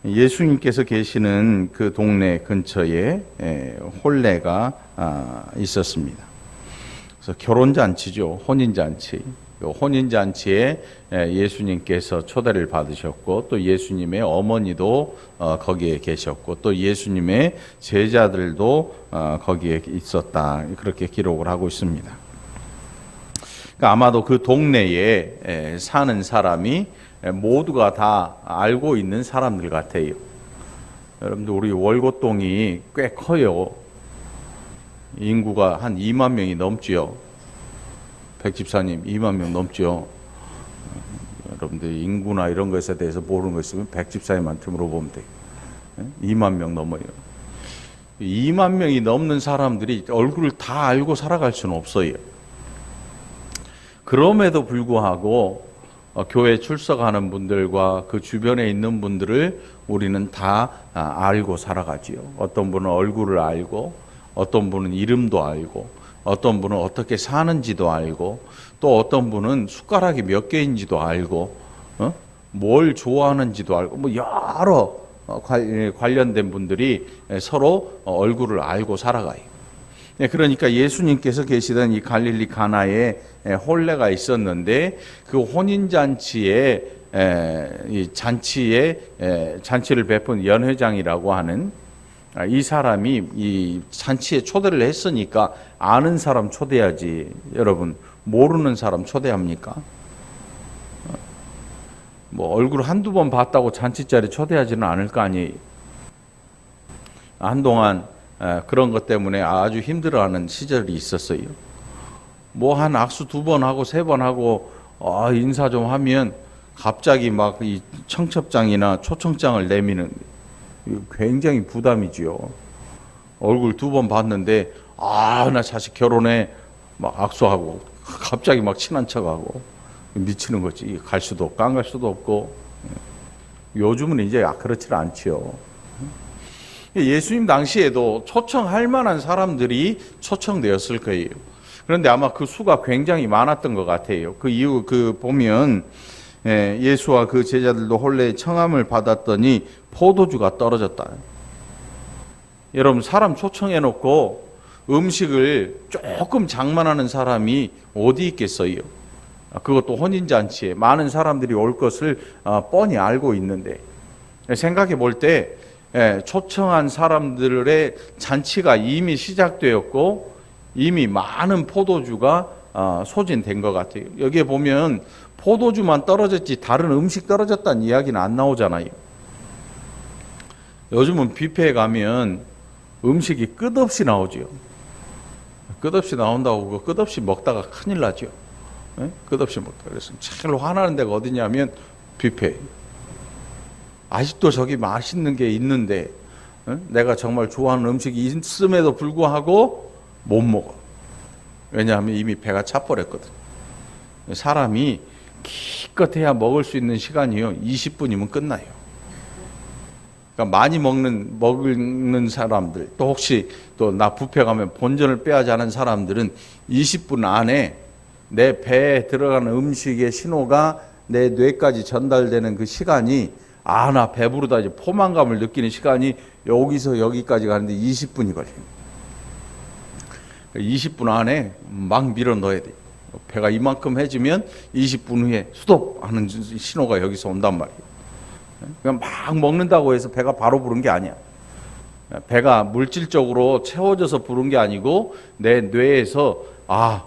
예수님께서 계시는 그 동네 근처에 혼례가 있었습니다. 그래서 결혼잔치죠. 혼인잔치. 혼인잔치에 예수님께서 초대를 받으셨고, 또 예수님의 어머니도 거기에 계셨고, 또 예수님의 제자들도 거기에 있었다. 그렇게 기록을 하고 있습니다. 그러니까 아마도 그 동네에 사는 사람이 모두가 다 알고 있는 사람들 같아요. 여러분들, 우리 월곶동이 꽤 커요. 인구가 한 2만 명이 넘지요. 백집사님, 2만 명 넘죠. 여러분들 인구나 이런 것에 대해서 모르는 거 있으면 백집사님한테 물어보면 돼요. 2만 명 넘어요. 2만 명이 넘는 사람들이 얼굴을 다 알고 살아갈 수는 없어요. 그럼에도 불구하고 교회 출석하는 분들과 그 주변에 있는 분들을 우리는 다 알고 살아가지요. 어떤 분은 얼굴을 알고, 어떤 분은 이름도 알고, 어떤 분은 어떻게 사는지도 알고, 또 어떤 분은 숟가락이 몇 개인지도 알고, 뭘 좋아하는지도 알고, 뭐 여러 관련된 분들이 서로 얼굴을 알고 살아가요. 그러니까 예수님께서 계시던 이 갈릴리 가나에 혼례가 있었는데, 그 혼인잔치에 잔치를 베푼 연회장이라고 하는 이 사람이 이 잔치에 초대를 했으니까 아는 사람 초대하지. 여러분, 모르는 사람 초대합니까? 뭐 얼굴 한두 번 봤다고 잔치자리 초대하지는 않을 거 아니에요. 한동안 그런 것 때문에 아주 힘들어하는 시절이 있었어요. 뭐 한 악수 2번 하고 3번 하고 인사 좀 하면 갑자기 막 이 청첩장이나 초청장을 내미는, 굉장히 부담이지요. 얼굴 2번 봤는데 나 자식 결혼해 막 악수하고 갑자기 막 친한 척하고 미치는 거지. 갈 수도 없고 안 갈 수도 없고. 요즘은 이제 그렇지 않지요. 예수님 당시에도 초청할 만한 사람들이 초청되었을 거예요. 그런데 아마 그 수가 굉장히 많았던 것 같아요. 그 이유 보면 예수와 그 제자들도 혼례의 청함을 받았더니 포도주가 떨어졌다. 여러분, 사람 초청해 놓고 음식을 조금 장만하는 사람이 어디 있겠어요? 그것도 혼인잔치에 많은 사람들이 올 것을 뻔히 알고 있는데, 생각해 볼 때 초청한 사람들의 잔치가 이미 시작되었고 이미 많은 포도주가 소진된 것 같아요. 여기에 보면 포도주만 떨어졌지 다른 음식 떨어졌다는 이야기는 안 나오잖아요. 요즘은 뷔페에 가면 음식이 끝없이 나오죠. 끝없이 나온다고 그거 끝없이 먹다가 큰일 나죠. 끝없이 먹다가. 그래서 제일 화나는 데가 어디냐면 뷔페. 아직도 저기 맛있는 게 있는데 내가 정말 좋아하는 음식이 있음에도 불구하고 못 먹어. 왜냐하면 이미 배가 차버렸거든. 사람이 기껏해야 먹을 수 있는 시간이요 20분이면 끝나요. 그러니까 많이 먹는 사람들, 또 혹시 또 나 뷔페 가면 본전을 빼야지 하는 사람들은 20분 안에 내 배에 들어가는 음식의 신호가 내 뇌까지 전달되는 그 시간이, 나 배부르다 이제 포만감을 느끼는 시간이 여기서 여기까지 가는데 20분이 걸려요. 20분 안에 막 밀어 넣어야 돼. 배가 이만큼 해지면 20분 후에 스톱 하는 신호가 여기서 온단 말이에요. 그냥 막 먹는다고 해서 배가 바로 부른 게 아니야. 배가 물질적으로 채워져서 부른 게 아니고 내 뇌에서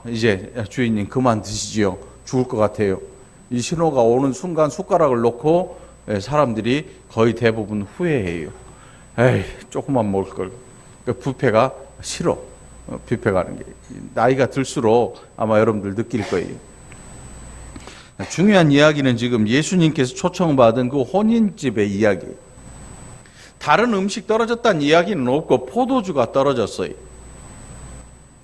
이제 주인님 그만 드시지요. 죽을 것 같아요. 이 신호가 오는 순간 숟가락을 놓고 사람들이 거의 대부분 후회해요. 조금만 먹을 걸. 그러니까 뷔페가 싫어. 뷔페 가는 게. 나이가 들수록 아마 여러분들 느낄 거예요. 중요한 이야기는 지금 예수님께서 초청받은 그 혼인집의 이야기. 다른 음식 떨어졌다는 이야기는 없고 포도주가 떨어졌어요.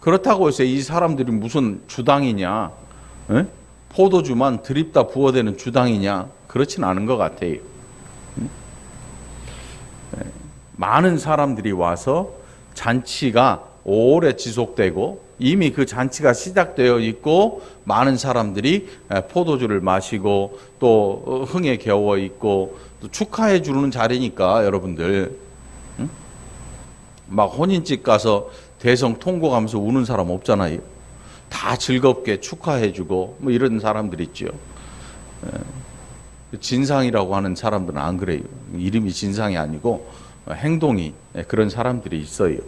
그렇다고 해서 이 사람들이 무슨 주당이냐, 포도주만 드립다 부어대는 주당이냐, 그렇진 않은 것 같아요. 많은 사람들이 와서 잔치가 오래 지속되고 이미 그 잔치가 시작되어 있고 많은 사람들이 포도주를 마시고 또 흥에 겨워 있고 또 축하해 주는 자리니까 여러분들 막 혼인집 가서 대성 통곡하면서 우는 사람 없잖아요. 다 즐겁게 축하해 주고 뭐 이런 사람들 있죠. 진상이라고 하는 사람들은 안 그래요. 이름이 진상이 아니고 행동이 그런 사람들이 있어요.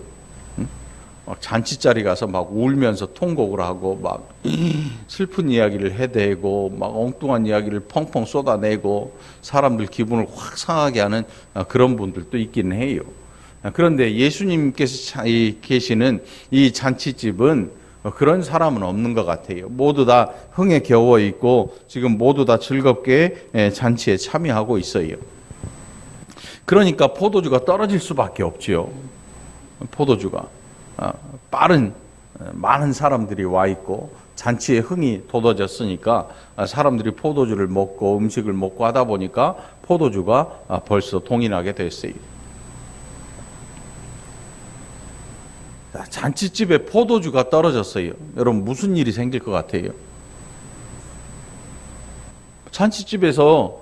막 잔치자리 가서 막 울면서 통곡을 하고 막 슬픈 이야기를 해대고 막 엉뚱한 이야기를 펑펑 쏟아내고 사람들 기분을 확 상하게 하는 그런 분들도 있기는 해요. 그런데 예수님께서 계시는 이 잔치집은 그런 사람은 없는 것 같아요. 모두 다 흥에 겨워 있고 지금 모두 다 즐겁게 잔치에 참여하고 있어요. 그러니까 포도주가 떨어질 수밖에 없지요. 포도주가 많은 사람들이 와 있고 잔치에 흥이 돋아졌으니까 사람들이 포도주를 먹고 음식을 먹고 하다 보니까 포도주가 벌써 동인하게 됐어요. 잔치집에 포도주가 떨어졌어요. 여러분 무슨 일이 생길 것 같아요? 잔치집에서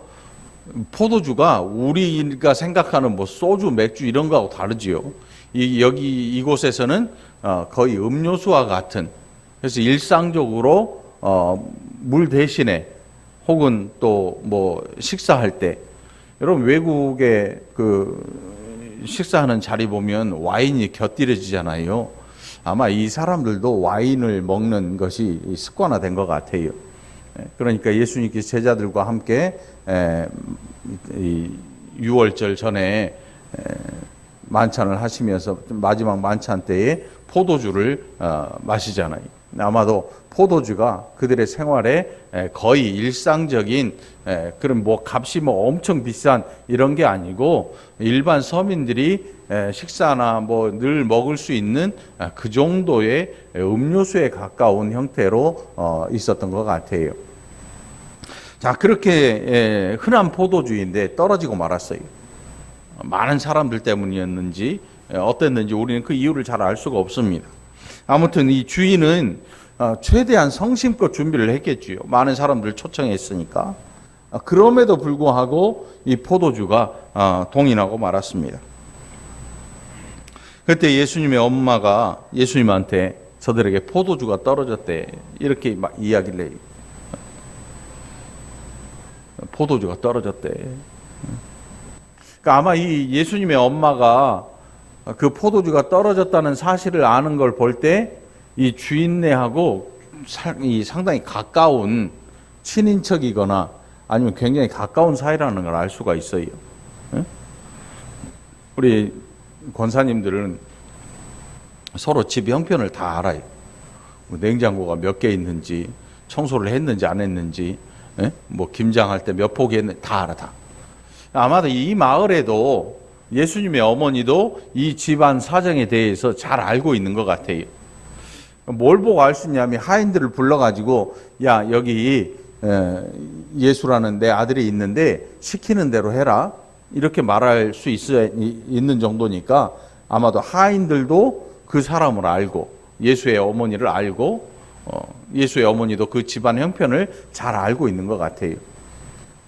포도주가 우리가 생각하는 뭐 소주, 맥주 이런 거하고 다르지요. 이곳에서는 거의 음료수와 같은, 그래서 일상적으로 물 대신에 혹은 또 뭐 식사할 때, 여러분 외국에 식사하는 자리 보면 와인이 곁들여지잖아요. 아마 이 사람들도 와인을 먹는 것이 습관화된 것 같아요. 그러니까 예수님께서 제자들과 함께 이 6월절 전에 만찬을 하시면서 마지막 만찬 때에 포도주를 마시잖아요. 아마도 포도주가 그들의 생활에 거의 일상적인 그런 뭐 값이 뭐 엄청 비싼 이런 게 아니고 일반 서민들이 식사나 뭐 늘 먹을 수 있는 그 정도의 음료수에 가까운 형태로 있었던 것 같아요. 자, 그렇게 흔한 포도주인데 떨어지고 말았어요. 많은 사람들 때문이었는지 어땠는지 우리는 그 이유를 잘 알 수가 없습니다. 아무튼 이 주인은 최대한 성심껏 준비를 했겠지요. 많은 사람들 초청했으니까. 그럼에도 불구하고 이 포도주가 동인하고 말았습니다. 그때 예수님의 엄마가 예수님한테 저들에게 포도주가 떨어졌대 이렇게 막 이야기를 해요. 포도주가 떨어졌대. 그러니까 아마 이 예수님의 엄마가 그 포도주가 떨어졌다는 사실을 아는 걸 볼 때 이 주인네하고 상당히 가까운 친인척이거나 아니면 굉장히 가까운 사이라는 걸 알 수가 있어요. 우리 권사님들은 서로 집 형편을 다 알아요. 냉장고가 몇 개 있는지, 청소를 했는지 안 했는지, 뭐 김장할 때 몇 포기 했는지 다 알아 다. 아마도 이 마을에도 예수님의 어머니도 이 집안 사정에 대해서 잘 알고 있는 것 같아요. 뭘 보고 알 수 있냐면 하인들을 불러가지고 야 여기 예수라는 내 아들이 있는데 시키는 대로 해라 이렇게 말할 수 있는 정도니까 아마도 하인들도 그 사람을 알고 예수의 어머니를 알고 예수의 어머니도 그 집안 형편을 잘 알고 있는 것 같아요.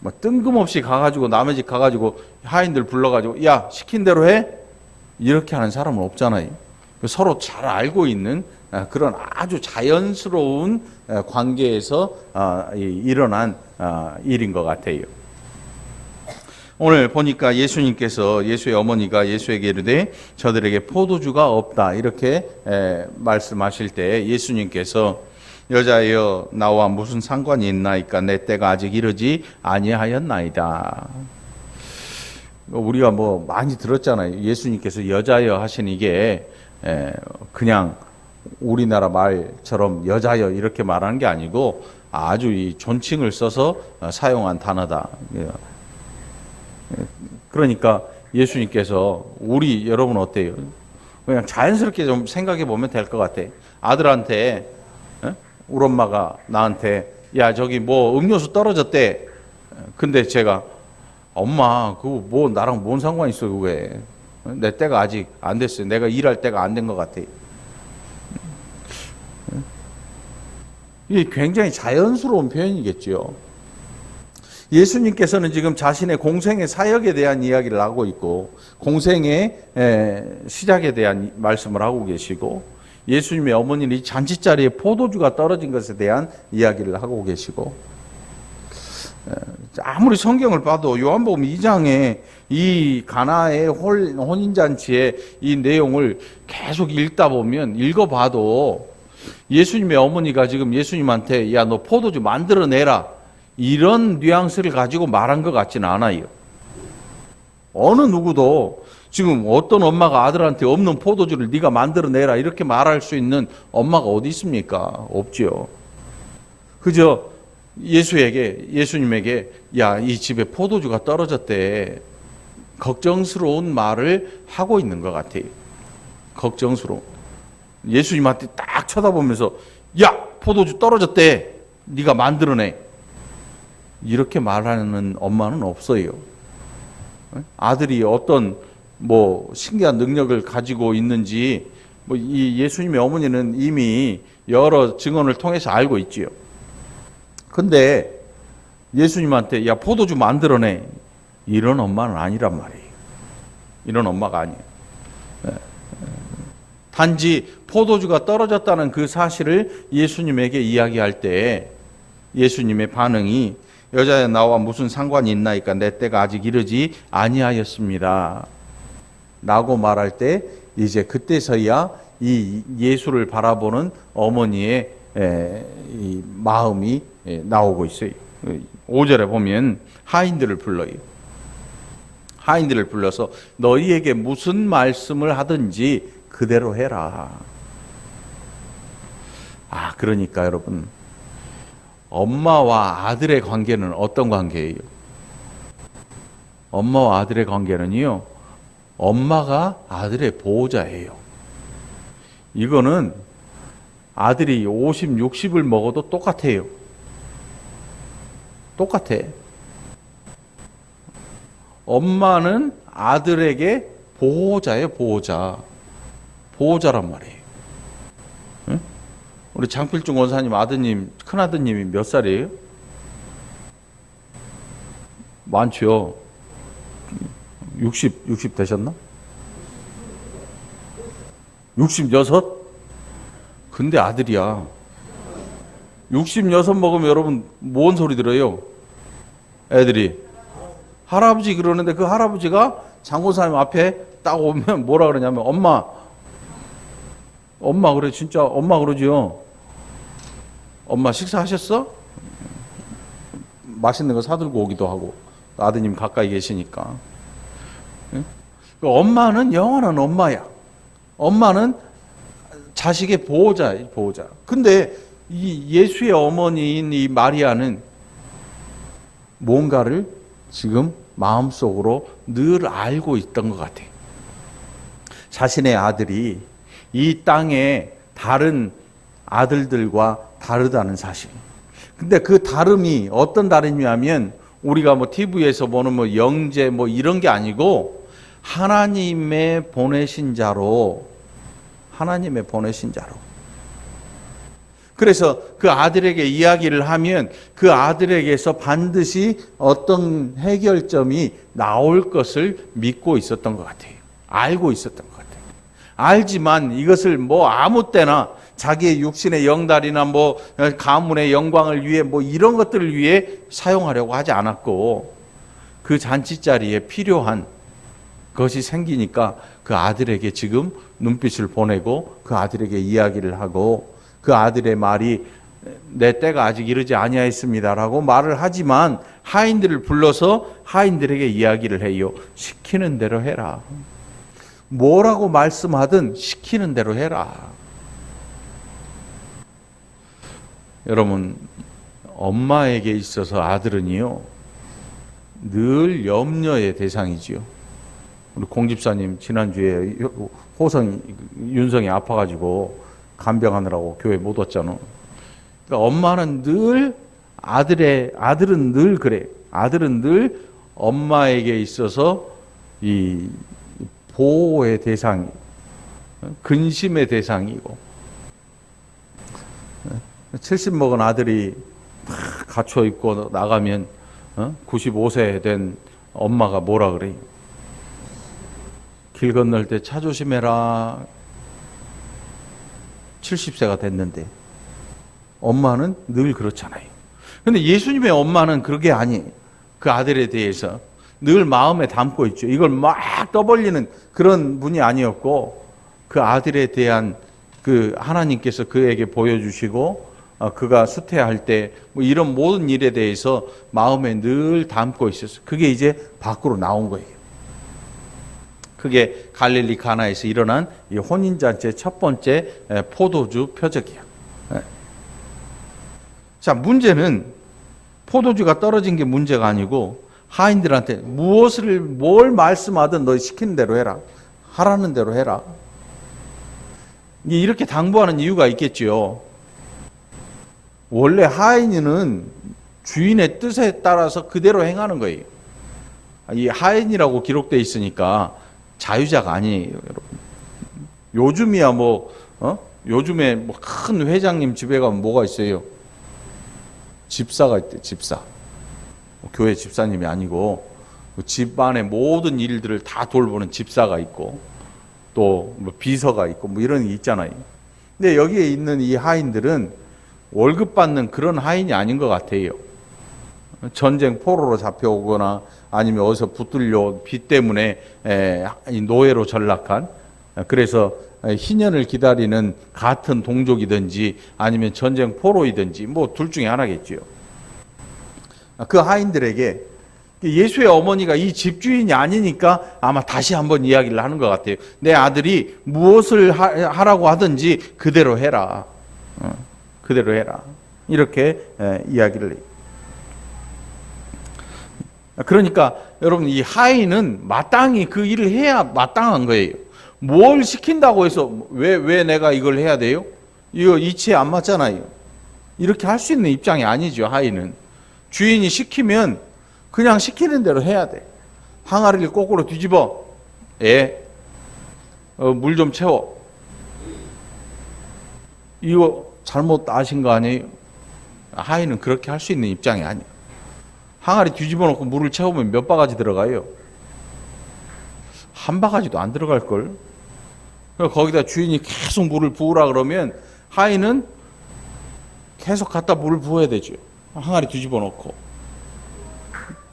뭐 뜬금없이 가가지고 남의 집 가가지고 하인들 불러가지고 야 시킨 대로 해 이렇게 하는 사람은 없잖아요. 서로 잘 알고 있는 그런 아주 자연스러운 관계에서 일어난 일인 것 같아요. 오늘 보니까 예수님께서 예수의 어머니가 예수에게 이르되 저들에게 포도주가 없다 이렇게 말씀하실 때 예수님께서 여자여 나와 무슨 상관이 있나이까 내 때가 아직 이르지 아니하였나이다. 우리가 뭐 많이 들었잖아요. 예수님께서 여자여 하신 이게 그냥 우리나라 말처럼 여자여 이렇게 말하는 게 아니고 아주 이 존칭을 써서 사용한 단어다. 그러니까 예수님께서 우리 여러분 어때요? 그냥 자연스럽게 좀 생각해 보면 될 것 같아. 아들한테 우리 엄마가 나한테 야 저기 뭐 음료수 떨어졌대. 근데 제가 엄마 그거 뭐 나랑 뭔 상관 있어 그게 내 때가 아직 안 됐어요. 내가 일할 때가 안 된 것 같아. 이게 굉장히 자연스러운 표현이겠죠. 예수님께서는 지금 자신의 공생의 사역에 대한 이야기를 하고 있고, 공생의 시작에 대한 말씀을 하고 계시고, 예수님의 어머니는 이 잔치자리에 포도주가 떨어진 것에 대한 이야기를 하고 계시고, 아무리 성경을 봐도 요한복음 2장에 이 가나의 혼인잔치의 이 내용을 계속 읽다 보면, 읽어봐도 예수님의 어머니가 지금 예수님한테 야, 너 포도주 만들어내라, 이런 뉘앙스를 가지고 말한 것 같지는 않아요. 어느 누구도 지금 어떤 엄마가 아들한테 없는 포도주를 네가 만들어내라 이렇게 말할 수 있는 엄마가 어디 있습니까? 없죠. 그저 예수님에게 야, 이 집에 포도주가 떨어졌대, 걱정스러운 말을 하고 있는 것 같아요. 걱정스러운. 예수님한테 딱 쳐다보면서 야, 포도주 떨어졌대, 네가 만들어내, 이렇게 말하는 엄마는 없어요. 아들이 어떤 신기한 능력을 가지고 있는지 이 예수님의 어머니는 이미 여러 증언을 통해서 알고 있지요. 근데 예수님한테 야, 포도주 만들어내, 이런 엄마는 아니란 말이에요. 이런 엄마가 아니에요. 단지 포도주가 떨어졌다는 그 사실을 예수님에게 이야기할 때 예수님의 반응이 여자야, 나와 무슨 상관이 있나이까, 내 때가 아직 이르지 아니하였습니다 라고 말할 때, 이제 그때서야 이 예수를 바라보는 어머니의 이 마음이 나오고 있어요. 5절에 보면 하인들을 불러요. 하인들을 불러서 너희에게 무슨 말씀을 하든지 그대로 해라. 그러니까 여러분, 엄마와 아들의 관계는 어떤 관계예요? 엄마와 아들의 관계는요, 엄마가 아들의 보호자예요. 이거는 아들이 50, 60을 먹어도 똑같아요. 똑같아. 엄마는 아들에게 보호자예요, 보호자. 보호자란 말이에요. 응? 우리 장필중 원사님 아드님, 큰아드님이 몇 살이에요? 많죠. 60 되셨나? 66? 근데 아들이야. 66 먹으면 여러분 뭔 소리 들어요? 애들이 할아버지 그러는데, 그 할아버지가 장고사님 앞에 딱 오면 뭐라 그러냐면 엄마 그래. 진짜 엄마 그러지요. 엄마 식사하셨어? 맛있는 거 사들고 오기도 하고, 아드님 가까이 계시니까. 엄마는 영원한 엄마야. 엄마는 자식의 보호자예요, 보호자. 근데 이 예수의 어머니인 이 마리아는 뭔가를 지금 마음속으로 늘 알고 있던 것 같아요. 자신의 아들이 이 땅의 다른 아들들과 다르다는 사실. 근데 그 다름이 어떤 다름이냐면, 우리가 TV에서 보는 영재 이런 게 아니고, 하나님의 보내신 자로, 하나님의 보내신 자로. 그래서 그 아들에게 이야기를 하면 그 아들에게서 반드시 어떤 해결점이 나올 것을 믿고 있었던 것 같아요. 알고 있었던 것 같아요. 알지만 이것을 아무 때나 자기의 육신의 영달이나 가문의 영광을 위해 이런 것들을 위해 사용하려고 하지 않았고, 그 잔치자리에 필요한 것이 생기니까 그 아들에게 지금 눈빛을 보내고 그 아들에게 이야기를 하고, 그 아들의 말이 내 때가 아직 이르지 아니하였습니다라고 말을 하지만, 하인들을 불러서 하인들에게 이야기를 해요. 시키는 대로 해라. 뭐라고 말씀하든 시키는 대로 해라. 여러분, 엄마에게 있어서 아들은요, 늘 염려의 대상이지요. 우리 공집사님 지난주에 윤성이 아파가지고 간병하느라고 교회 못 왔잖아. 그러니까 엄마는 늘 아들은 늘 그래. 아들은 늘 엄마에게 있어서 이 보호의 대상이, 근심의 대상이고. 70 먹은 아들이 막 갖춰 입고 나가면 95세 된 엄마가 뭐라 그래요? 길 건널 때 차 조심해라. 70세가 됐는데 엄마는 늘 그렇잖아요. 근데 예수님의 엄마는 그게 아니에요. 그 아들에 대해서 늘 마음에 담고 있죠. 이걸 막 떠벌리는 그런 분이 아니었고, 그 아들에 대한 그 하나님께서 그에게 보여주시고 그가 수태할 때 뭐 이런 모든 일에 대해서 마음에 늘 담고 있었어요. 그게 이제 밖으로 나온 거예요. 그게 갈릴리 가나에서 일어난 이 혼인잔치의 첫 번째 포도주 표적이야. 자, 문제는 포도주가 떨어진 게 문제가 아니고, 하인들한테 뭘 말씀하든 너 시키는 대로 해라. 하라는 대로 해라. 이렇게 당부하는 이유가 있겠지요. 원래 하인은 주인의 뜻에 따라서 그대로 행하는 거예요. 이 하인이라고 기록되어 있으니까 자유자가 아니에요, 여러분. 요즘이야 요즘에 큰 회장님 집에 가면 뭐가 있어요? 집사가 있대, 집사. 교회 집사님이 아니고 집 안의 모든 일들을 다 돌보는 집사가 있고, 또 비서가 있고 이런 게 있잖아요. 근데 여기에 있는 이 하인들은 월급 받는 그런 하인이 아닌 것 같아요. 전쟁 포로로 잡혀오거나 아니면 어디서 붙들려 빚 때문에 노예로 전락한, 그래서 희년을 기다리는 같은 동족이든지 아니면 전쟁 포로이든지 둘 중에 하나겠지요. 그 하인들에게 예수의 어머니가 이 집주인이 아니니까 아마 다시 한번 이야기를 하는 것 같아요. 내 아들이 무엇을 하라고 하든지 그대로 해라. 그대로 해라. 이렇게 이야기를 해요. 그러니까 여러분, 이 하인은 마땅히 그 일을 해야 마땅한 거예요. 뭘 시킨다고 해서 왜 내가 이걸 해야 돼요? 이거 이치에 안 맞잖아요. 이렇게 할 수 있는 입장이 아니죠, 하인은. 주인이 시키면 그냥 시키는 대로 해야 돼. 항아리를 거꾸로 뒤집어. 물 좀 채워. 이거 잘못 아신 거 아니에요? 하인은 그렇게 할 수 있는 입장이 아니에요. 항아리 뒤집어 놓고 물을 채우면 몇 바가지 들어가요? 한 바가지도 안 들어갈걸? 거기다 주인이 계속 물을 부으라 그러면 하인은 계속 갖다 물을 부어야 되죠. 항아리 뒤집어 놓고.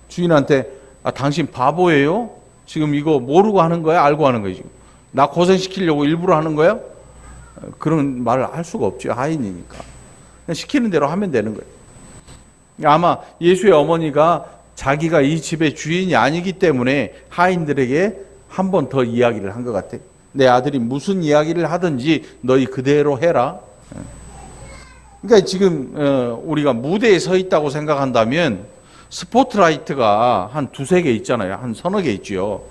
주인한테 당신 바보예요? 지금 이거 모르고 하는 거야? 알고 하는 거야? 지금 나 고생시키려고 일부러 하는 거야? 그런 말을 할 수가 없죠. 하인이니까. 그냥 시키는 대로 하면 되는 거예요. 아마 예수의 어머니가 자기가 이 집의 주인이 아니기 때문에 하인들에게 한 번 더 이야기를 한 것 같아요. 내 아들이 무슨 이야기를 하든지 너희 그대로 해라. 그러니까 지금 우리가 무대에 서 있다고 생각한다면 스포트라이트가 한 두세 개 있잖아요. 한 서너 개 있죠.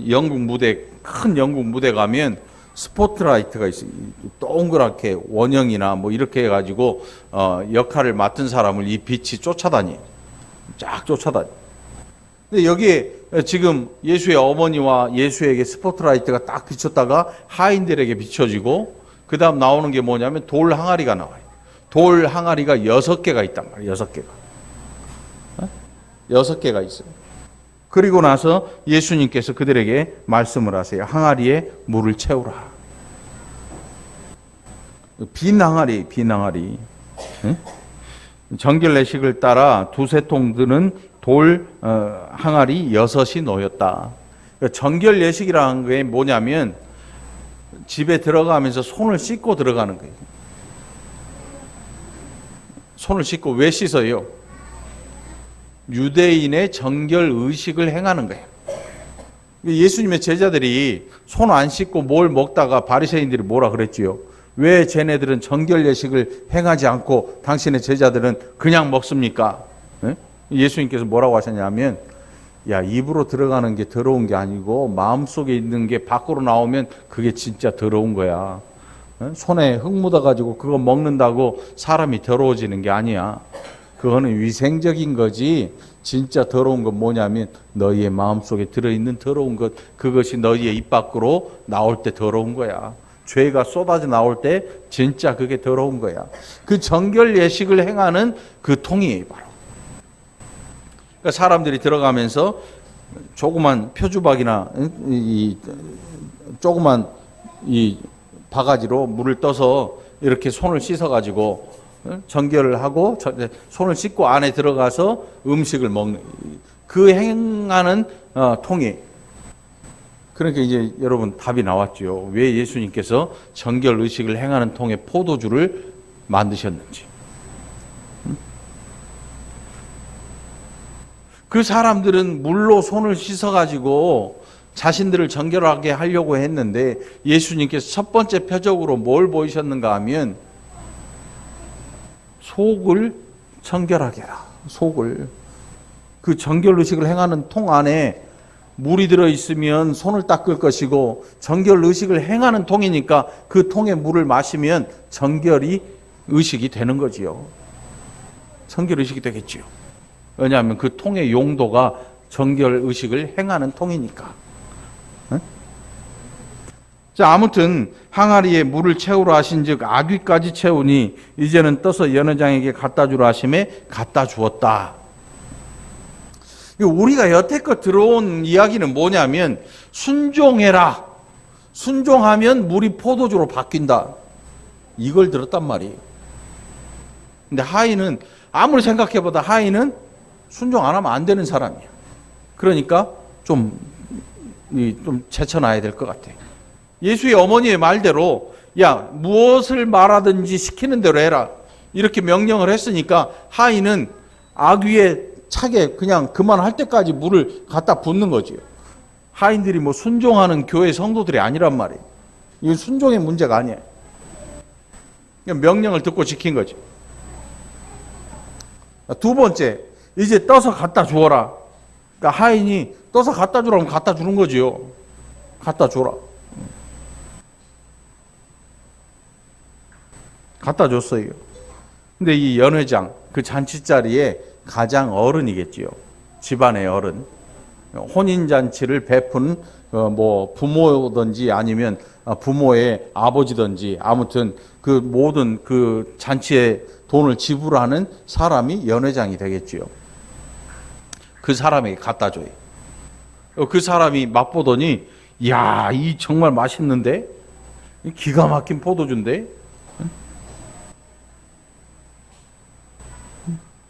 영국 무대, 큰 영국 무대 가면 스포트라이트가 있어요. 동그랗게 원형이나 이렇게 해가지고 역할을 맡은 사람을 이 빛이 쫓아다니, 쫙 쫓아다니. 근데 여기에 지금 예수의 어머니와 예수에게 스포트라이트가 딱 비쳤다가 하인들에게 비춰지고, 그 다음 나오는 게 뭐냐면 돌 항아리가 나와요. 돌 항아리가 6개가 있단 말이에요. 6개가. 6개가 있어요. 그리고 나서 예수님께서 그들에게 말씀을 하세요. 항아리에 물을 채우라. 빈 항아리. 정결례식을 따라 두세 통 드는 돌 항아리 6이 놓였다. 정결례식이라는 게 뭐냐면 집에 들어가면서 손을 씻고 들어가는 거예요. 손을 씻고 왜 씻어요? 유대인의 정결 의식을 행하는 거예요. 예수님의 제자들이 손 안 씻고 뭘 먹다가 바리새인들이 뭐라 그랬지요? 왜 쟤네들은 정결 예식을 행하지 않고 당신의 제자들은 그냥 먹습니까? 예수님께서 뭐라고 하셨냐면, 야, 입으로 들어가는 게 더러운 게 아니고 마음속에 있는 게 밖으로 나오면 그게 진짜 더러운 거야. 손에 흙 묻어가지고 그거 먹는다고 사람이 더러워지는 게 아니야. 그거는 위생적인 거지. 진짜 더러운 건 뭐냐면 너희의 마음속에 들어있는 더러운 것, 그것이 너희의 입 밖으로 나올 때 더러운 거야. 죄가 쏟아져 나올 때 진짜 그게 더러운 거야. 그 정결 예식을 행하는 그 통이에요, 바로. 그러니까 사람들이 들어가면서 조그만 표주박이나 이 조그만 이 바가지로 물을 떠서 이렇게 손을 씻어가지고 정결을 하고 손을 씻고 안에 들어가서 음식을 먹는 그 행하는 통이. 그러니까 이제 여러분 답이 나왔죠. 왜 예수님께서 정결 의식을 행하는 통에 포도주를 만드셨는지. 그 사람들은 물로 손을 씻어가지고 자신들을 정결하게 하려고 했는데 예수님께서 첫 번째 표적으로 뭘 보이셨는가 하면 속을 정결하게 해라. 속을. 그 정결 의식을 행하는 통 안에 물이 들어있으면 손을 닦을 것이고 정결 의식을 행하는 통이니까 그 통에 물을 마시면 정결이 의식이 되는 거지요. 정결 의식이 되겠지요. 왜냐하면 그 통의 용도가 정결 의식을 행하는 통이니까. 자, 아무튼 항아리에 물을 채우라 하신즉 아귀까지 채우니 이제는 떠서 연회장에게 갖다 주라 하심에 갖다 주었다. 우리가 여태껏 들어온 이야기는 뭐냐면 순종해라. 순종하면 물이 포도주로 바뀐다. 이걸 들었단 말이에요. 근데 하인은 아무리 생각해보다 하인은 순종 안 하면 안 되는 사람이야. 그러니까 좀 제쳐놔야 될 것 같아. 예수의 어머니의 말대로 야 무엇을 말하든지 시키는 대로 해라. 이렇게 명령을 했으니까 하인은 아귀에 차게 그냥 그만할 때까지 물을 갖다 붓는 거지요. 하인들이 뭐 순종하는 교회 성도들이 아니란 말이에요. 이건 순종의 문제가 아니에요. 그냥 명령을 듣고 지킨 거죠. 두 번째, 이제 떠서 갖다 주어라. 그러니까 하인이 떠서 갖다 주라면 갖다 주는 거지요. 갖다 줘라. 갖다 줬어요. 근데 이 연회장, 그 잔치 자리에 가장 어른이겠지요. 집안의 어른. 혼인잔치를 베푼 뭐 부모든지 아니면 부모의 아버지든지 아무튼 그 모든 그 잔치에 돈을 지불하는 사람이 연회장이 되겠지요. 그 사람에게 갖다 줘요. 그 사람이 맛보더니 야, 이 정말 맛있는데? 기가 막힌 포도주인데?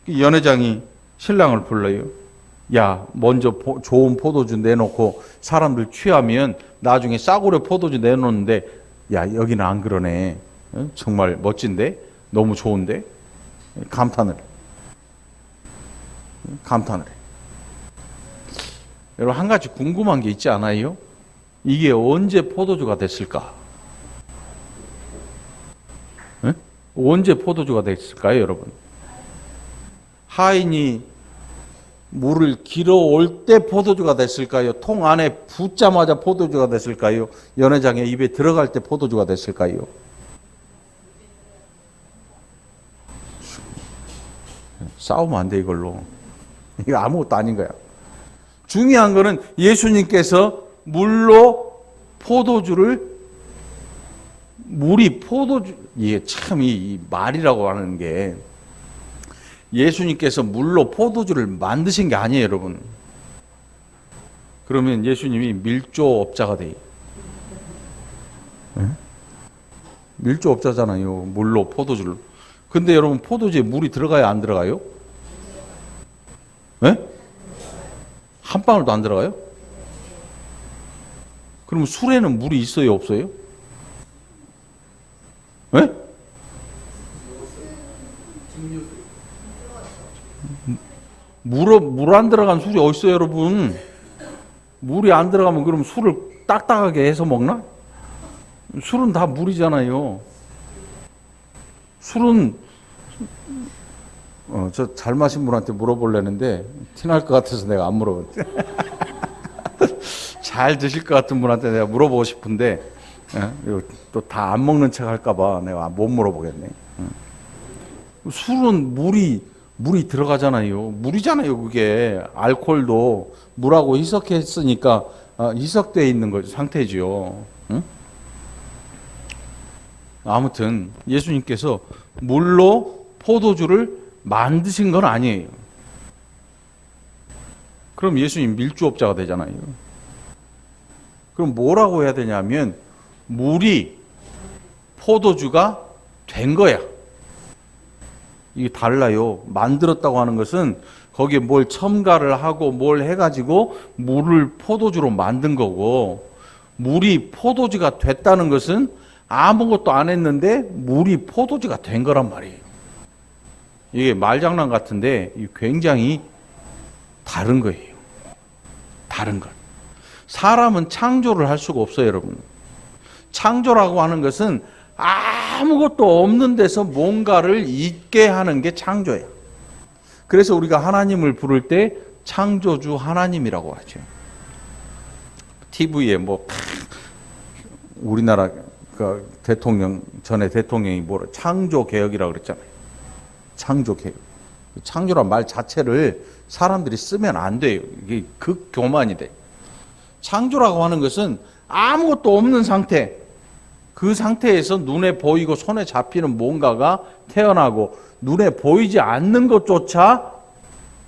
연회장이 신랑을 불러요. 야, 먼저 좋은 포도주 내놓고 사람들 취하면 나중에 싸구려 포도주 내놓는데 야, 여기는 안 그러네. 정말 멋진데? 너무 좋은데? 감탄을 해. 여러분, 한 가지 궁금한 게 있지 않아요? 이게 언제 포도주가 됐을까? 언제 포도주가 됐을까요, 여러분? 하인이 물을 길어올 때 포도주가 됐을까요? 통 안에 붓자마자 포도주가 됐을까요? 연회장의 입에 들어갈 때 포도주가 됐을까요? 싸우면 안 돼, 이걸로. 이거 아무것도 아닌 거야. 중요한 거는 예수님께서 물로 물이 포도주, 이게 참 이 말이라고 하는 게 예수님께서 물로 포도주를 만드신 게 아니에요, 여러분. 그러면 예수님이 밀조업자가 돼요. 밀조업자잖아요, 물로 포도주를. 근데 여러분, 포도주에 물이 들어가요, 안 들어가요? 한 방울도 안 들어가요? 그럼 술에는 물이 있어요, 없어요? 물 안 들어간 술이 어디 있어요, 여러분? 물이 안 들어가면 그럼 술을 딱딱하게 해서 먹나? 술은 다 물이잖아요. 술은 저 잘 마신 분한테 물어보려는데 티날 것 같아서 내가 안 물어봤지. 잘 드실 것 같은 분한테 내가 물어보고 싶은데 또 다 안 먹는 척 할까 봐 내가 못 물어보겠네. 술은 물이 들어가잖아요. 물이잖아요, 그게. 알코올도 물하고 희석했으니까 희석되어 있는 상태죠. 응? 아무튼 예수님께서 물로 포도주를 만드신 건 아니에요. 그럼 예수님 밀주업자가 되잖아요. 그럼 뭐라고 해야 되냐면 물이 포도주가 된 거야. 이게 달라요. 만들었다고 하는 것은 거기에 뭘 첨가를 하고 뭘 해가지고 물을 포도주로 만든 거고, 물이 포도주가 됐다는 것은 아무것도 안 했는데 물이 포도주가 된 거란 말이에요. 이게 말장난 같은데 굉장히 다른 거예요. 다른 것. 사람은 창조를 할 수가 없어요, 여러분. 창조라고 하는 것은 아무것도 없는 데서 뭔가를 있게 하는 게 창조예요. 그래서 우리가 하나님을 부를 때 창조주 하나님이라고 하죠. TV에 우리나라 그 대통령, 전에 대통령이 창조개혁이라고 그랬잖아요. 창조개혁. 창조란 말 자체를 사람들이 쓰면 안 돼요. 이게 극교만이 돼. 창조라고 하는 것은 아무것도 없는 상태, 그 상태에서 눈에 보이고 손에 잡히는 뭔가가 태어나고 눈에 보이지 않는 것조차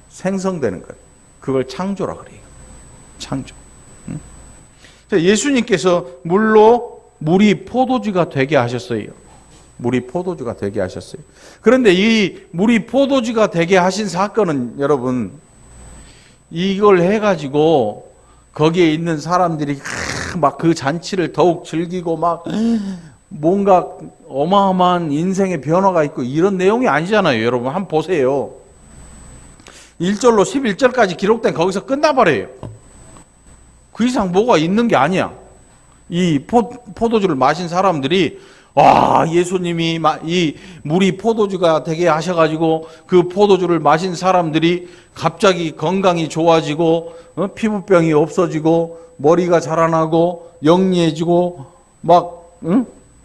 생성되는 거예요. 그걸 창조라 그래요. 창조. 예수님께서 물이 포도주가 되게 하셨어요. 물이 포도주가 되게 하셨어요. 그런데 이 물이 포도주가 되게 하신 사건은 여러분, 이걸 해가지고 거기에 있는 사람들이 막 그 잔치를 더욱 즐기고 막 뭔가 어마어마한 인생의 변화가 있고 이런 내용이 아니잖아요. 여러분 한번 보세요. 1절로 11절까지 기록된 거기서 끝나버려요. 그 이상 뭐가 있는 게 아니야. 이 포도주를 마신 사람들이 예수님이 이 물이 포도주가 되게 하셔가지고 그 포도주를 마신 사람들이 갑자기 건강이 좋아지고 피부병이 없어지고 머리가 자라나고 영리해지고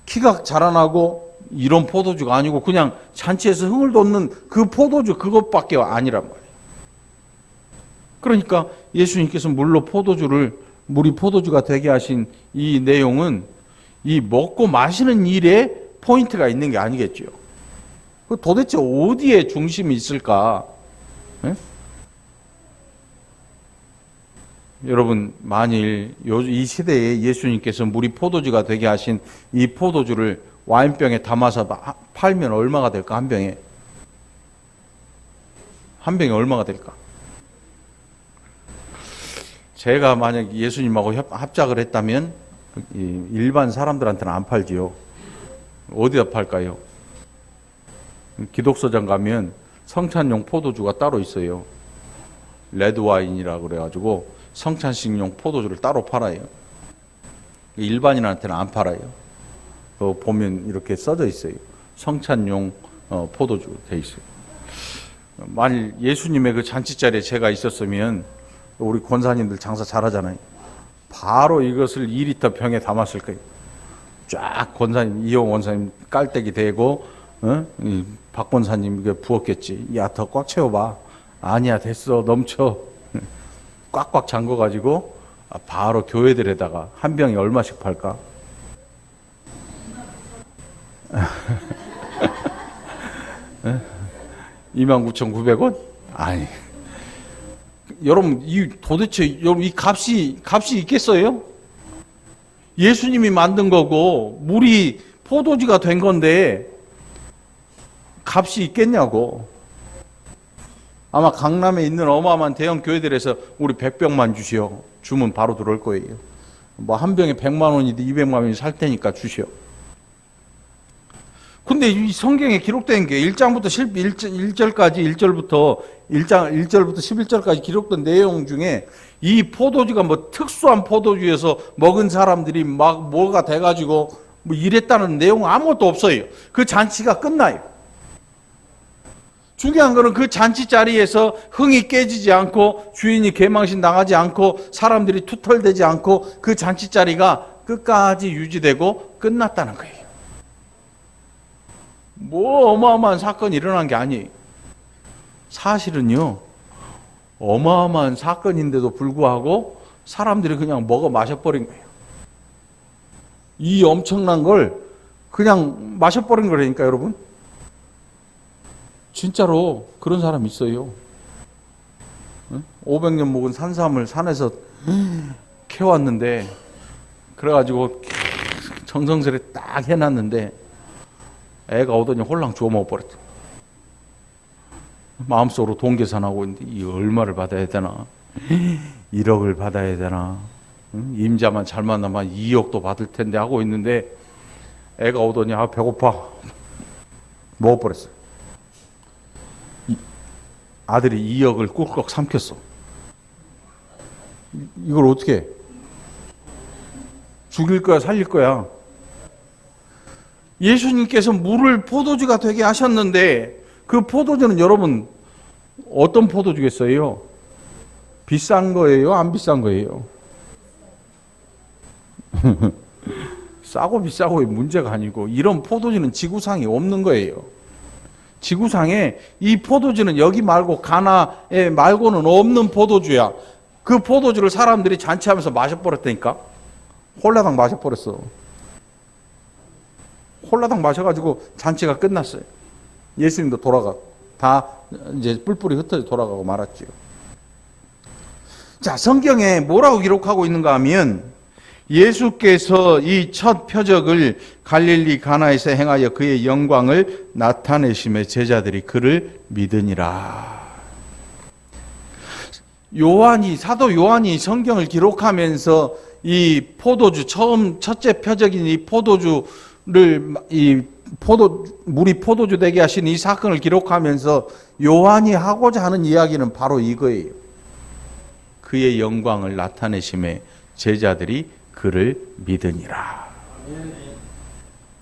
키가 자라나고 이런 포도주가 아니고 그냥 잔치에서 흥을 돋는 그 포도주 그것밖에 아니란 말이에요. 그러니까 예수님께서 물이 포도주가 되게 하신 이 내용은 이 먹고 마시는 일에 포인트가 있는 게 아니겠죠. 도대체 어디에 중심이 있을까? 네? 여러분, 만일 이 시대에 예수님께서 물이 포도주가 되게 하신 이 포도주를 와인병에 담아서 팔면 얼마가 될까? 한 병에 얼마가 될까? 제가 만약 예수님하고 합작을 했다면 일반 사람들한테는 안 팔지요. 어디다 팔까요? 기독서장 가면 성찬용 포도주가 따로 있어요. 레드와인이라고 그래가지고 성찬식용 포도주를 따로 팔아요. 일반인한테는 안 팔아요. 보면 이렇게 써져 있어요. 성찬용 포도주 돼 있어요. 만일 예수님의 그 잔치 자리에 제가 있었으면, 우리 권사님들 장사 잘하잖아요. 바로 이것을 2리터 병에 담았을 거예요. 쫙 권사님, 이용 권사님 깔때기 대고, 박 권사님 이게 부었겠지. 야, 더 꽉 채워봐. 아니야, 됐어, 넘쳐. 꽉꽉 잠궈가지고 바로 교회들에다가 한 병에 얼마씩 팔까? 29,900원? 아니. 여러분, 도대체 여러분 이 값이 있겠어요? 예수님이 만든 거고 물이 포도주가 된 건데 값이 있겠냐고. 아마 강남에 있는 어마어마한 대형 교회들에서 우리 100병만 주시오. 주문 바로 들어올 거예요. 한 병에 100만 원이든 200만 원이 살 테니까 주시오. 근데 이 성경에 기록된 게 1절부터 11절까지 기록된 내용 중에 이 포도주가 특수한 포도주에서 먹은 사람들이 막 뭐가 돼가지고 이랬다는 내용 아무것도 없어요. 그 잔치가 끝나요. 중요한 거는 그 잔치 자리에서 흥이 깨지지 않고 주인이 개망신 나가지 않고 사람들이 투털대지 않고 그 잔치 자리가 끝까지 유지되고 끝났다는 거예요. 어마어마한 사건이 일어난 게 아니에요. 사실은요, 어마어마한 사건인데도 불구하고 사람들이 그냥 먹어 마셔버린 거예요. 이 엄청난 걸 그냥 마셔버린 거라니까, 여러분. 진짜로 그런 사람 있어요. 500년 묵은 산삼을 산에서 캐왔는데, 그래가지고 정성스레 딱 해놨는데 애가 오더니 홀랑 주워 먹어버렸대. 마음속으로 돈 계산하고 있는데 이 얼마를 받아야 되나, 1억을 받아야 되나, 임자만 잘 만나면 2억도 받을 텐데 하고 있는데 애가 오더니 배고파 먹어버렸어요. 아들이 2억을 꿀꺽 삼켰어. 이걸 어떻게 해? 죽일 거야, 살릴 거야? 예수님께서 물을 포도주가 되게 하셨는데 그 포도주는 여러분 어떤 포도주겠어요? 비싼 거예요? 안 비싼 거예요? 싸고 비싸고의 문제가 아니고 이런 포도주는 지구상에 없는 거예요. 지구상에 이 포도주는 여기 말고 가나에 말고는 없는 포도주야. 그 포도주를 사람들이 잔치하면서 마셔버렸다니까. 홀라당 마셔버렸어. 홀라당 마셔가지고 잔치가 끝났어요. 예수님도 다 이제 뿔뿔이 흩어져 돌아가고 말았죠. 자, 성경에 뭐라고 기록하고 있는가 하면 예수께서 이 첫 표적을 갈릴리 가나에서 행하여 그의 영광을 나타내심에 제자들이 그를 믿으니라. 사도 요한이 성경을 기록하면서 이 포도주, 첫째 표적인 이 포도주를, 물이 포도주 되게 하신 이 사건을 기록하면서 요한이 하고자 하는 이야기는 바로 이거예요. 그의 영광을 나타내심에 제자들이 그를 믿으니라.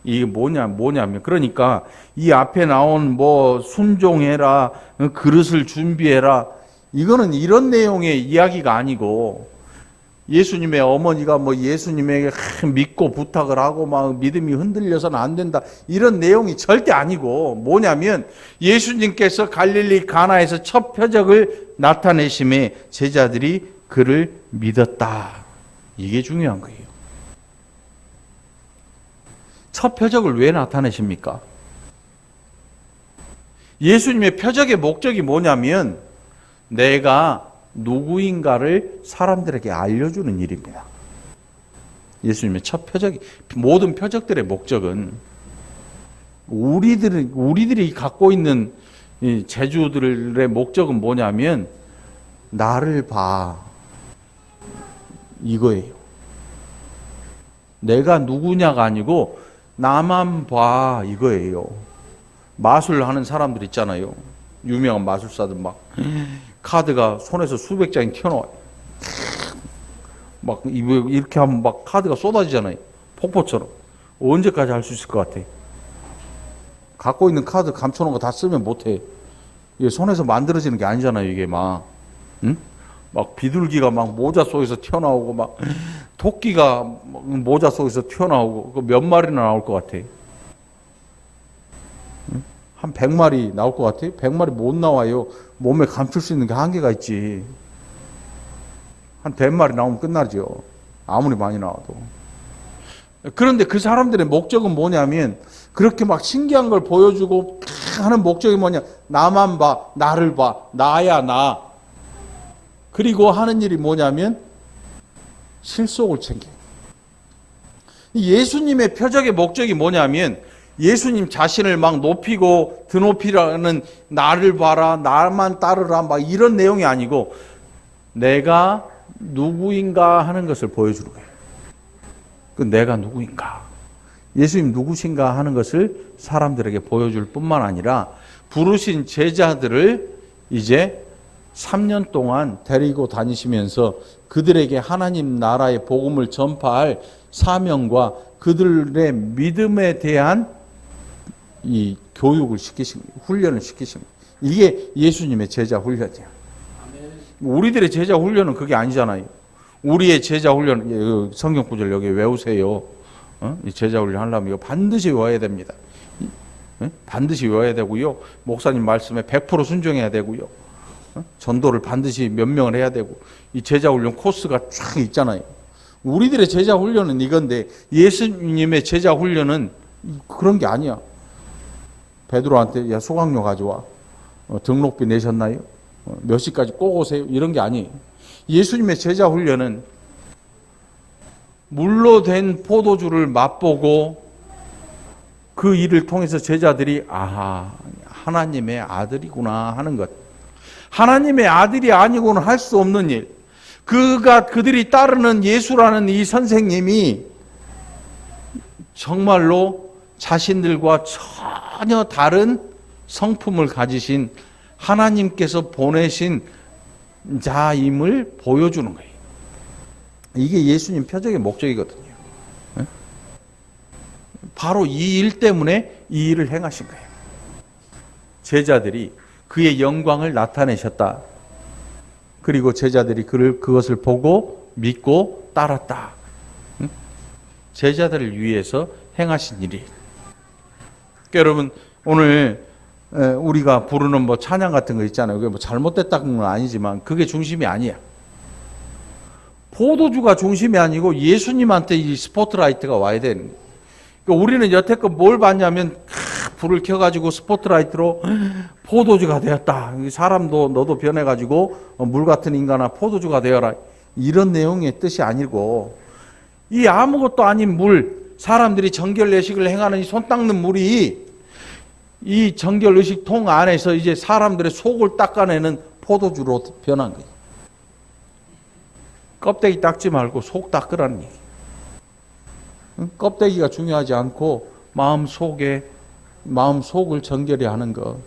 이게 뭐냐면, 그러니까 이 앞에 나온 순종해라, 그릇을 준비해라, 이거는 이런 내용의 이야기가 아니고, 예수님의 어머니가 예수님에게 믿고 부탁을 하고 막 믿음이 흔들려서는 안 된다, 이런 내용이 절대 아니고, 뭐냐면 예수님께서 갈릴리 가나에서 첫 표적을 나타내심에 제자들이 그를 믿었다. 이게 중요한 거예요. 첫 표적을 왜 나타내십니까? 예수님의 표적의 목적이 뭐냐면 내가 누구인가를 사람들에게 알려주는 일입니다. 예수님의 첫 표적이, 모든 표적들의 목적은 우리들이 갖고 있는 이 재주들의 목적은 뭐냐면 나를 봐, 이거예요. 내가 누구냐가 아니고 나만 봐, 이거예요. 마술하는 사람들 있잖아요. 유명한 마술사들 카드가 손에서 수백 장이 튀어나와요. 이렇게 하면 카드가 쏟아지잖아요. 폭포처럼. 언제까지 할 수 있을 것 같아? 갖고 있는 카드 감춰놓은 거 다 쓰면 못해. 이게 손에서 만들어지는 게 아니잖아요. 이게 응? 비둘기가 모자 속에서 튀어나오고 토끼가 모자 속에서 튀어나오고 몇 마리나 나올 것 같아? 한 100마리 나올 것 같아? 100마리 못 나와요. 몸에 감출 수 있는 게 한계가 있지. 한 100마리 나오면 끝나죠. 아무리 많이 나와도. 그런데 그 사람들의 목적은 뭐냐면 그렇게 신기한 걸 보여주고 하는 목적이 뭐냐? 나만 봐, 나를 봐, 나야 나. 그리고 하는 일이 뭐냐면 실속을 챙겨. 예수님의 표적의 목적이 뭐냐면 예수님 자신을 높이고 드높이라는, 나를 봐라, 나만 따르라, 이런 내용이 아니고 내가 누구인가 하는 것을 보여주는 거예요. 내가 누구인가, 예수님 누구신가 하는 것을 사람들에게 보여줄 뿐만 아니라 부르신 제자들을 이제 3년 동안 데리고 다니시면서 그들에게 하나님 나라의 복음을 전파할 사명과 그들의 믿음에 대한 이 교육을 시키십니다. 훈련을 시키십니다. 이게 예수님의 제자 훈련이에요. 우리들의 제자 훈련은 그게 아니잖아요. 우리의 제자 훈련, 성경 구절 여기 외우세요. 제자 훈련 하려면 이거 반드시 외워야 됩니다. 반드시 외워야 되고요. 목사님 말씀에 100% 순종해야 되고요. 전도를 반드시 몇 명을 해야 되고, 이 제자 훈련 코스가 쫙 있잖아요. 우리들의 제자 훈련은 이건데 예수님의 제자 훈련은 그런 게 아니야. 베드로한테 야 소강료 가져와. 등록비 내셨나요? 몇 시까지 꼭 오세요. 이런 게 아니에요. 예수님의 제자 훈련은 물로 된 포도주를 맛보고 그 일을 통해서 제자들이 아하, 하나님의 아들이구나 하는 것. 하나님의 아들이 아니고는 할 수 없는 일. 그들이 따르는 예수라는 이 선생님이 정말로 자신들과 전혀 다른 성품을 가지신 하나님께서 보내신 자임을 보여주는 거예요. 이게 예수님 표적의 목적이거든요. 바로 이 일 때문에 이 일을 행하신 거예요. 제자들이 그의 영광을 나타내셨다. 그리고 제자들이 그것을 보고 믿고 따랐다. 제자들을 위해서 행하신 일이. 여러분 오늘 우리가 부르는 뭐 찬양 같은 거 있잖아요. 그게 뭐 잘못됐다는 건 아니지만 그게 중심이 아니야. 포도주가 중심이 아니고 예수님한테 이 스포트라이트가 와야 되는 거예요. 그러니까 우리는 여태껏 뭘 봤냐면 불을 켜가지고 스포트라이트로 포도주가 되었다. 사람도 너도 변해가지고 물 같은 인간아 포도주가 되어라. 이런 내용의 뜻이 아니고 이 아무것도 아닌 물, 사람들이 정결의식을 행하는 이 손 닦는 물이 이 정결의식통 안에서 이제 사람들의 속을 닦아내는 포도주로 변한 거예요. 껍데기 닦지 말고 속 닦으라는 얘기. 껍데기가 중요하지 않고 마음 속을 정결히 하는 것.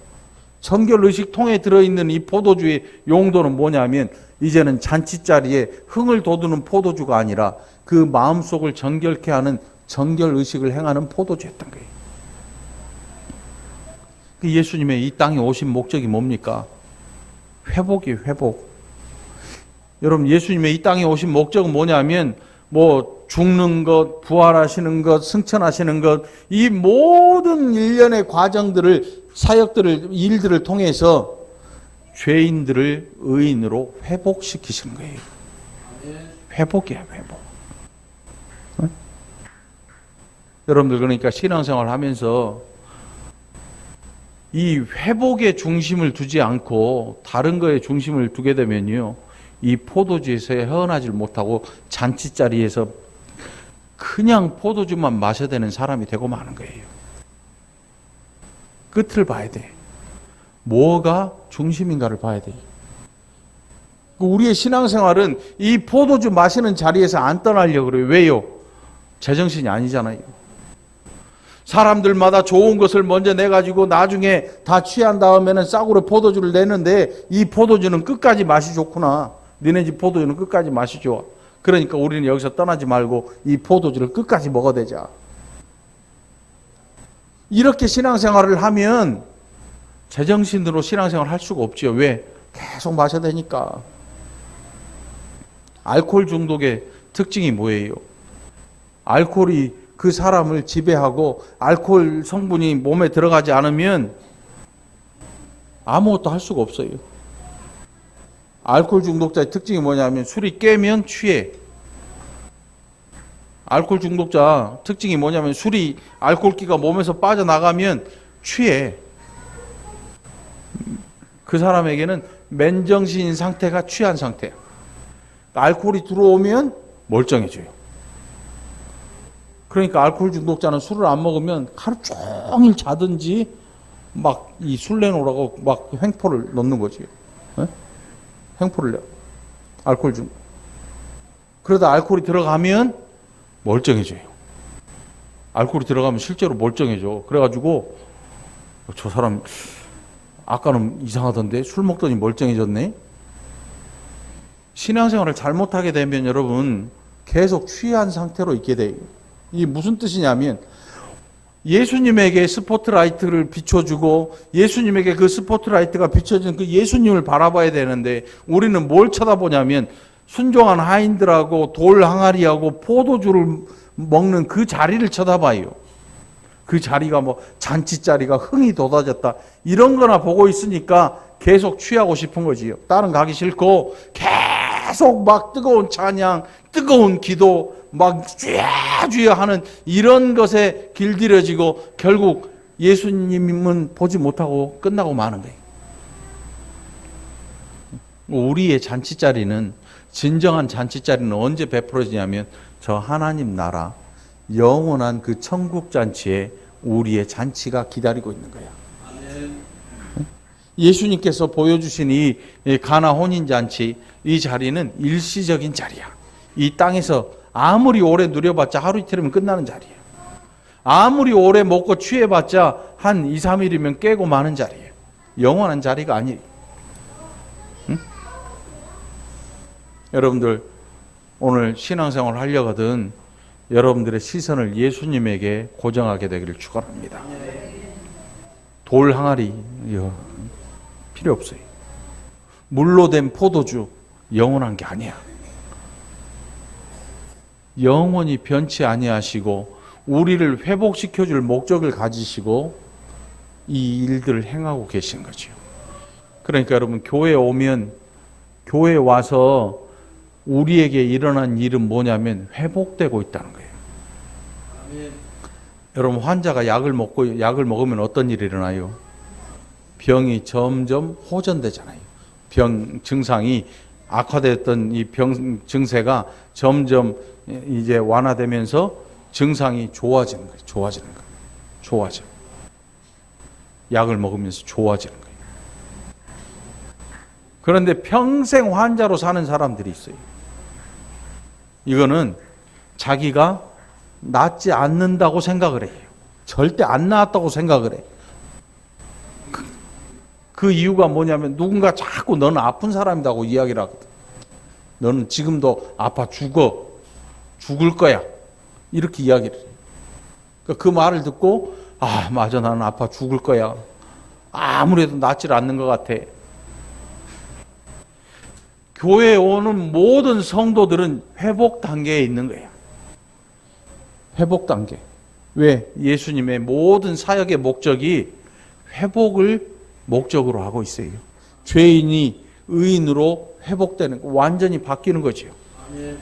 정결의식통에 들어있는 이 포도주의 용도는 뭐냐면 이제는 잔치자리에 흥을 돋우는 포도주가 아니라 그 마음속을 정결케 하는 정결의식을 행하는 포도주였던 거예요. 예수님의 이 땅에 오신 목적이 뭡니까? 회복이에요, 회복. 여러분 예수님의 이 땅에 오신 목적은 뭐냐면 뭐 죽는 것, 부활하시는 것, 승천하시는 것, 이 모든 일련의 과정들을, 사역들을, 일들을 통해서 죄인들을 의인으로 회복시키시는 거예요. 회복이야, 회복. 응? 여러분들 그러니까 신앙생활 하면서 이 회복의 중심을 두지 않고 다른 거에 중심을 두게 되면요, 이 포도주에서 헤어나질 못하고 잔치자리에서 그냥 포도주만 마셔야 되는 사람이 되고 마는 거예요. 끝을 봐야 돼. 뭐가 중심인가를 봐야 돼. 우리의 신앙생활은 이 포도주 마시는 자리에서 안 떠나려고 그래요. 왜요? 제정신이 아니잖아요. 사람들마다 좋은 것을 먼저 내가지고 나중에 다 취한 다음에는 싸구려 포도주를 내는데 이 포도주는 끝까지 맛이 좋구나. 니네 집 포도주는 끝까지 맛이 좋아. 그러니까 우리는 여기서 떠나지 말고 이 포도주를 끝까지 먹어대자. 이렇게 신앙생활을 하면 제정신으로 신앙생활을 할 수가 없지요. 왜? 계속 마셔야 되니까. 알코올 중독의 특징이 뭐예요? 알코올이 그 사람을 지배하고 알코올 성분이 몸에 들어가지 않으면 아무것도 할 수가 없어요. 알코올 중독자의 특징이 뭐냐면 술이 깨면 취해. 알코올 중독자 특징이 뭐냐면 술이 알코올기가 몸에서 빠져나가면 취해. 그 사람에게는 맨정신인 상태가 취한 상태야. 알코올이 들어오면 멀쩡해져요. 그러니까 알코올 중독자는 술을 안 먹으면 하루 종일 자든지 막 이 술 내놓으라고 막 횡포를 넣는 거지. 네? 횡포를 내. 알코올 중독. 그러다 알코올이 들어가면 멀쩡해져요. 알코올이 들어가면 실제로 멀쩡해져. 그래가지고 저 사람 아까는 이상하던데 술 먹더니 멀쩡해졌네. 신앙생활을 잘못하게 되면 여러분 계속 취한 상태로 있게 돼요. 이게 무슨 뜻이냐면 예수님에게 스포트라이트를 비춰주고 예수님에게 그 스포트라이트가 비춰지는 그 예수님을 바라봐야 되는데 우리는 뭘 쳐다보냐면 순종한 하인들하고 돌 항아리하고 포도주를 먹는 그 자리를 쳐다봐요. 그 자리가 뭐 잔치자리가 흥이 돋아졌다 이런 거나 보고 있으니까 계속 취하고 싶은 거지요. 다른 가기 싫고 계속 막 뜨거운 찬양, 뜨거운 기도 막 쥐야쥐야 하는 이런 것에 길들여지고 결국 예수님은 보지 못하고 끝나고 마는 거예요. 우리의 잔치자리는, 진정한 잔치자리는 언제 베풀어지냐면 저 하나님 나라 영원한 그 천국 잔치에 우리의 잔치가 기다리고 있는 거야. 예수님께서 보여주신 이 가나 혼인잔치, 이 자리는 일시적인 자리야. 이 땅에서 아무리 오래 누려봤자 하루 이틀이면 끝나는 자리예요. 아무리 오래 먹고 취해봤자 한 2, 3일이면 깨고 마는 자리예요. 영원한 자리가 아니에요. 응? 여러분들 오늘 신앙생활 하려거든 여러분들의 시선을 예수님에게 고정하게 되기를 축원합니다. 돌 항아리 필요 없어요. 물로 된 포도주 영원한 게 아니야. 영원히 변치 아니하시고 우리를 회복시켜 줄 목적을 가지시고 이 일들을 행하고 계신 거죠. 그러니까 여러분 교회에 오면, 교회에 와서 우리에게 일어난 일은 뭐냐면 회복되고 있다는 거예요. 아멘. 여러분 환자가 약을 먹으면 어떤 일이 일어나요? 병이 점점 호전되잖아요. 병 증상이 악화됐던 이 병 증세가 점점 이제 완화되면서 증상이 좋아지는 거예요. 좋아져. 약을 먹으면서 좋아지는 거예요. 그런데 평생 환자로 사는 사람들이 있어요. 이거는 자기가 낫지 않는다고 생각을 해요. 절대 안 나았다고 생각을 해. 그 이유가 뭐냐면 누군가 자꾸 너는 아픈 사람이라고 이야기를 하거든. 너는 지금도 아파 죽을 거야. 이렇게 이야기를 해요. 그 말을 듣고 아 맞아 나는 아파 죽을 거야. 아무래도 낫질 않는 것 같아. 교회에 오는 모든 성도들은 회복 단계에 있는 거예요. 회복 단계. 왜? 예수님의 모든 사역의 목적이 회복을 목적으로 하고 있어요. 죄인이 의인으로 회복되는 거, 완전히 바뀌는 거죠. 응?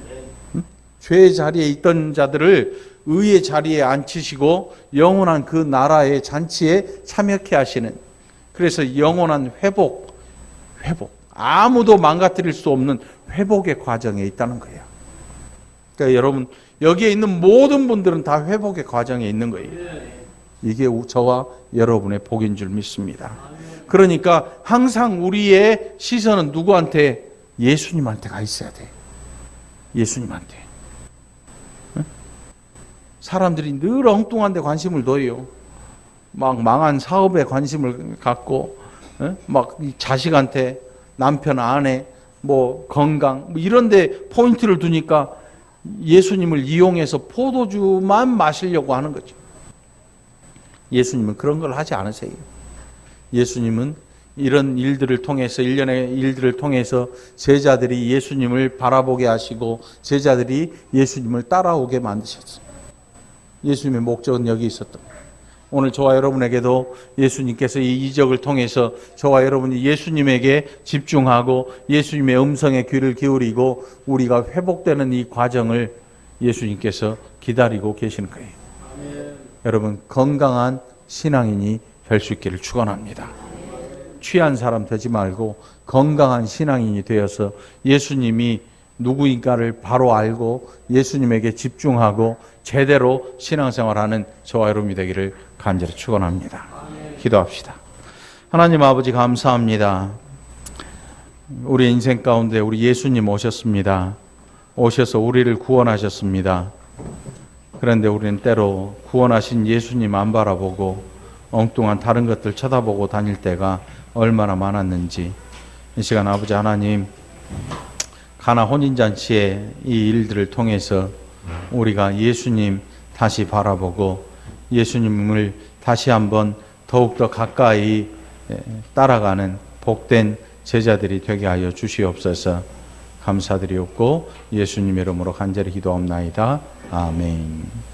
죄의 자리에 있던 자들을 의의 자리에 앉히시고 영원한 그 나라의 잔치에 참여케 하시는, 그래서 영원한 회복. 아무도 망가뜨릴 수 없는 회복의 과정에 있다는 거예요. 그러니까 여러분 여기에 있는 모든 분들은 다 회복의 과정에 있는 거예요. 이게 저와 여러분의 복인 줄 믿습니다. 그러니까 항상 우리의 시선은 누구한테? 예수님한테 가 있어야 돼. 예수님한테. 사람들이 늘 엉뚱한 데 관심을 둬요. 막 망한 사업에 관심을 갖고 막 자식한테, 남편, 아내, 뭐 건강 뭐 이런 데 포인트를 두니까 예수님을 이용해서 포도주만 마시려고 하는 거죠. 예수님은 그런 걸 하지 않으세요. 예수님은 이런 일들을 통해서, 일련의 일들을 통해서 제자들이 예수님을 바라보게 하시고 제자들이 예수님을 따라오게 만드셨어요. 예수님의 목적은 여기 있었던 거예요. 오늘 저와 여러분에게도 예수님께서 이 이적을 통해서 저와 여러분이 예수님에게 집중하고 예수님의 음성에 귀를 기울이고 우리가 회복되는 이 과정을 예수님께서 기다리고 계시는 거예요. 아멘. 여러분 건강한 신앙인이 될 수 있기를 축원합니다. 취한 사람 되지 말고 건강한 신앙인이 되어서 예수님이 누구인가를 바로 알고 예수님에게 집중하고 제대로 신앙생활하는 저와 여러분이 되기를 간절히 축원합니다. 기도합시다. 하나님 아버지 감사합니다. 우리 인생 가운데 우리 예수님 오셨습니다. 오셔서 우리를 구원하셨습니다. 그런데 우리는 때로 구원하신 예수님 안 바라보고 엉뚱한 다른 것들 쳐다보고 다닐 때가 얼마나 많았는지, 이 시간 아버지 하나님 가나 혼인잔치의 이 일들을 통해서 우리가 예수님 다시 바라보고 예수님을 다시 한번 더욱더 가까이 따라가는 복된 제자들이 되게 하여 주시옵소서. 감사드리옵고 예수님 이름으로 간절히 기도합나이다. 아멘.